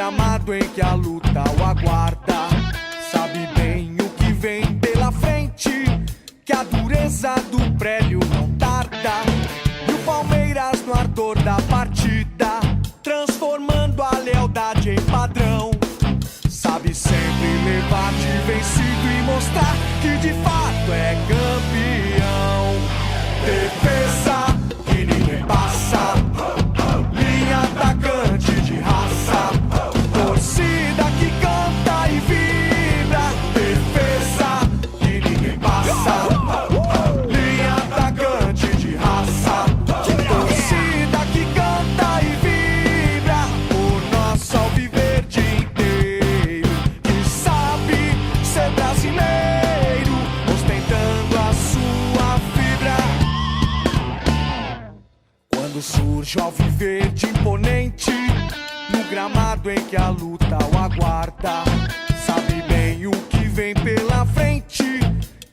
gramado em que a luta o aguarda. Sabe bem o que vem pela frente, que a dureza do prélio não tarda. E o Palmeiras no ardor da partida, transformando a lealdade em padrão. Sabe sempre levar de vencido e mostrar que de fato é campeão. Defesa que ninguém passa, linha atacante de raça, torcida que canta e vibra. Defesa que ninguém passa, linha atacante de raça, torcida que canta e vibra. Por nosso alviverde inteiro, que sabe ser brasileiro, ostentando a sua fibra. Quando surge o alviverde imponente, no gramado em que a luta o aguarda, sabe bem o que vem pela frente,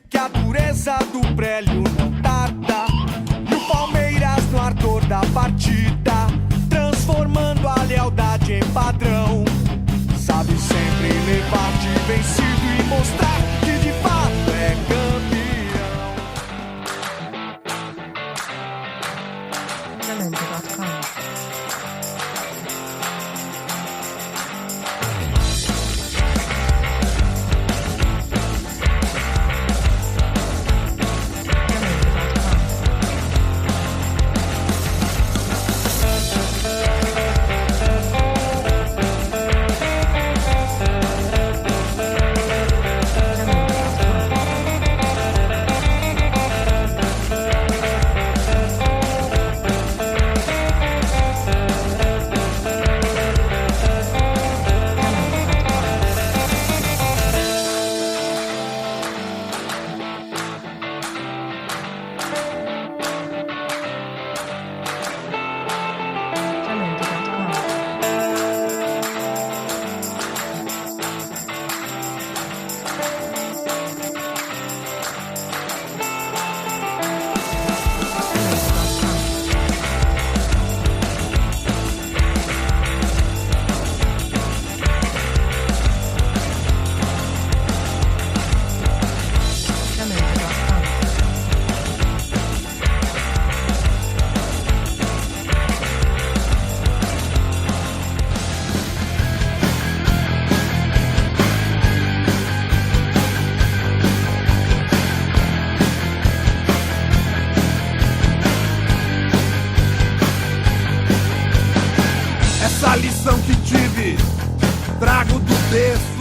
que a dureza do prélio não tarda. E o Palmeiras no ardor da partida, transformando a lealdade em padrão. Sabe sempre levar de vencido e mostrar que de fato é campeão. Essa lição que tive, trago do berço.